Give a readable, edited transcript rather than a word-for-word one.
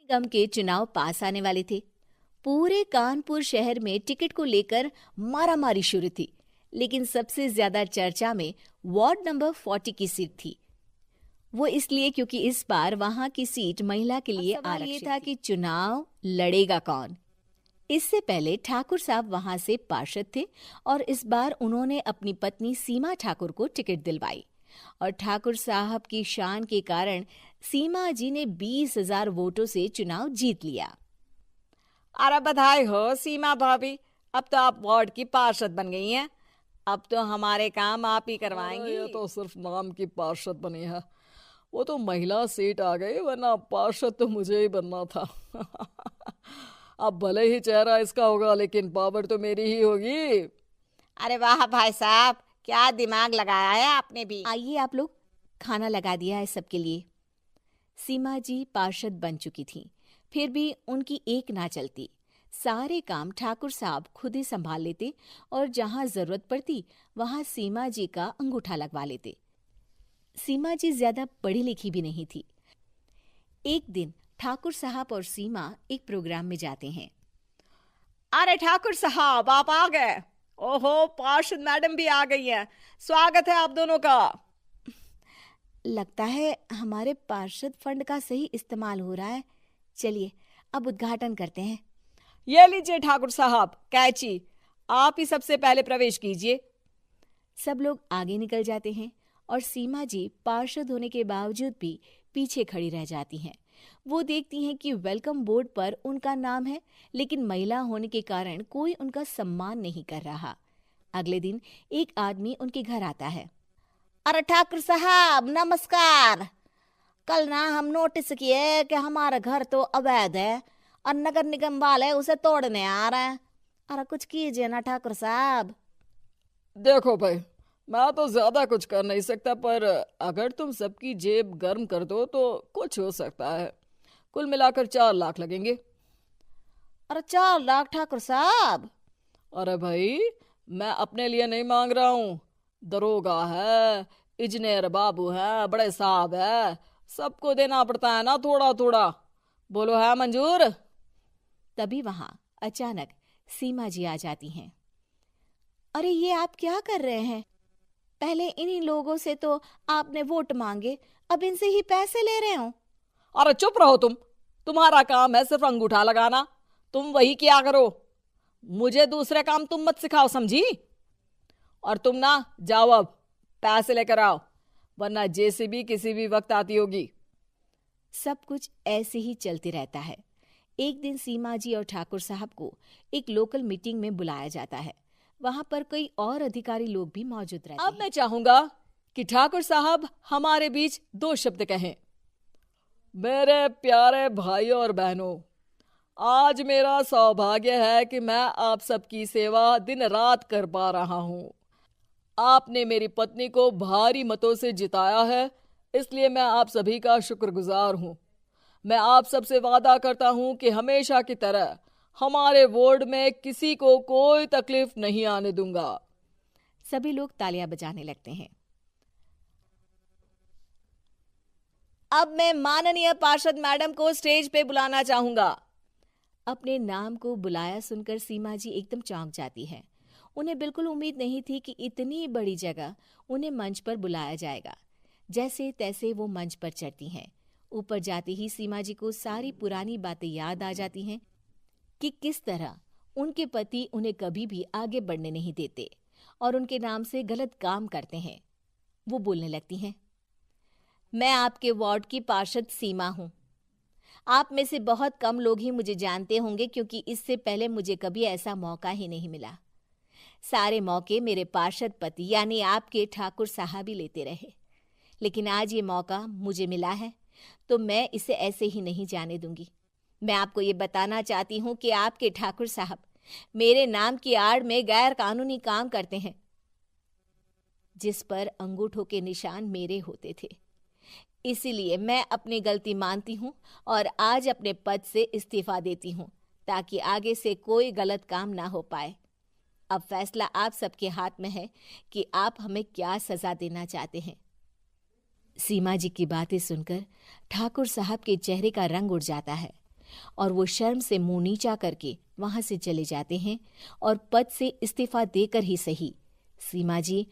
निगम के चुनाव पास आने वाले थे। पूरे कानपुर शहर में टिकट को लेकर मारामारी शुरू थी, लेकिन सबसे ज्यादा चर्चा में वार्ड नंबर 40 की सीट थी। वो इसलिए क्योंकि इस बार वहां की सीट महिला के लिए आरक्षित था कि चुनाव लड़ेगा कौन। इससे पहले ठाकुर साहब वहां से पार्षद थे और इस बार उन्होंने अपनी पत्नी सीमा ठाकुर को टिकट दिलवाई और ठाकुर साहब की शान के कारण सीमा जी ने 20,000 वोटों से चुनाव जीत लिया। अरे बधाई हो सीमा भाभी, अब तो आप वार्ड की पार्षद बन गई हैं। अब तो हमारे काम आप ही करवाएंगी। ये तो सिर्फ नाम की पार्षद बनी है, वो तो महिला सीट आ गई, वरना पार्षद तो मुझे ही बनना था। अब भले ही चेहरा इसका होगा, लेकिन पावर तो मेरी ही होगी। अरे वाह भाई साहब, क्या दिमाग लगाया है आपने भी। आइए आप लोग, खाना लगा दिया है सबके लिए। सीमा जी पार्षद बन चुकी थीं, फिर भी उनकी एक ना चलती। सारे काम ठाकुर साहब खुद ही संभाल लेते और जहां जरूरत पड़ती वहां सीमा जी का अंगूठा लगवा लेते। सीमा जी ज्यादा पढ़ी लिखी भी नहीं थी। एक दिन ठाकुर साहब और सीमा एक प्रोग्राम में जाते हैं। अरे ठाकुर साहब, आप आ गए। ओहो, पार्षद मैडम भी आ गई हैं। स्वागत है आप दोनों का। लगता है हमारे पार्षद फंड का सही इस्तेमाल हो रहा है। चलिए अब उद्घाटन करते हैं। ये लीजिए ठाकुर साहब कैची, आप ही सबसे पहले प्रवेश कीजिए। सब लोग आगे निकल जाते हैं और सीमा जी पार्षद होने के बावजूद भी पीछे खड़ी रह जाती हैं। वो देखती हैं कि वेलकम बोर्ड पर उनका नाम है, लेकिन महिला होने के कारण कोई उनका सम्मान नहीं कर रहा। अगले दिन एक आदमी उनके घर आता है। अरे ठाकुर साहब नमस्कार। कल ना हम नोटिस किए कि हमारा घर तो अवैध है और नगर निगम वाले उसे तोड़ने आ रहे हैं। अरे कुछ कीजिए ना ठाकुर साहब। देखो भाई, मैं तो ज्यादा कुछ कर नहीं सकता, पर अगर तुम सबकी जेब गर्म कर दो तो कुछ हो सकता है। कुल मिलाकर 4 लाख लगेंगे। अरे 4 लाख ठाकुर साहब? अरे भाई, मैं अपने लिए नहीं मांग रहा हूँ। दरोगा है, इंजीनियर बाबू है, बड़े साहब है, सबको देना पड़ता है ना थोड़ा थोड़ा। बोलो है मंजूर? तभी वहां अचानक सीमा जी आ जाती हैं। अरे ये आप क्या कर रहे हैं? पहले इन्हीं लोगों से तो आपने वोट मांगे, अब इनसे ही पैसे ले रहे हो। अरे चुप रहो तुम, तुम्हारा काम है सिर्फ अंगूठा लगाना, तुम वही किया करो। मुझे दूसरे काम तुम मत सिखाओ, समझी? और तुम ना जाओ, अब पैसे लेकर आओ, वरना जेसीबी किसी भी वक्त आती होगी। सब कुछ ऐसे ही चलते रहता है। एक दिन सीमा जी और ठाकुर साहब को एक लोकल मीटिंग में बुलाया जाता है। वहां पर कई और अधिकारी लोग भी मौजूद रहते हैं। अब मैं चाहूंगा कि ठाकुर साहब हमारे बीच 2 शब्द कहें। मेरे प्यारे भाइयों और बहनों, आज मेरा सौभाग्य है कि मैं आप सबकी सेवा दिन रात कर पा रहा हूं। आपने मेरी पत्नी को भारी मतों से जिताया है, इसलिए मैं आप सभी का शुक्रगुजार हूं। मैं आप सबसे वादा करता हूं कि हमेशा की तरह हमारे वार्ड में किसी को कोई तकलीफ नहीं आने दूंगा। सभी लोग तालियां बजाने लगते हैं। अब मैं माननीय पार्षद मैडम को स्टेज पे बुलाना चाहूंगा। अपने नाम को बुलाया सुनकर सीमा जी एकदम चौंक जाती है। उन्हें बिल्कुल उम्मीद नहीं थी कि इतनी बड़ी जगह उन्हें मंच पर बुलाया जाएगा। जैसे तैसे वो मंच पर चढ़ती हैं। ऊपर जाते ही सीमा जी को सारी पुरानी बातें याद आ जाती हैं कि किस तरह उनके पति उन्हें कभी भी आगे बढ़ने नहीं देते और उनके नाम से गलत काम करते हैं। वो बोलने लगती हैं। मैं आपके वार्ड की पार्षद सीमा हूं। आप में से बहुत कम लोग ही मुझे जानते होंगे, क्योंकि इससे पहले मुझे कभी ऐसा मौका ही नहीं मिला। सारे मौके मेरे पार्षद पति यानी आपके ठाकुर साहब ही लेते रहे, लेकिन आज ये मौका मुझे मिला है तो मैं इसे ऐसे ही नहीं जाने दूंगी। मैं आपको ये बताना चाहती हूँ कि आपके ठाकुर साहब मेरे नाम की आड़ में गैर कानूनी काम करते हैं, जिस पर अंगूठों के निशान मेरे होते थे। इसीलिए मैं अपनी गलती मानती हूँ और आज अपने पद से इस्तीफा देती हूँ, ताकि आगे से कोई गलत काम ना हो पाए। अब फैसला आप सबके हाथ में है कि आप हमें क्या सजा देना चाहते हैं। सीमा जी की बातें सुनकर ठाकुर साहब के चेहरे का रंग उड़ जाता है। और वो शर्म से मुंह नीचा करके वहां से चले जाते हैं और पद से इस्तीफा देकर ही सही सीमा जी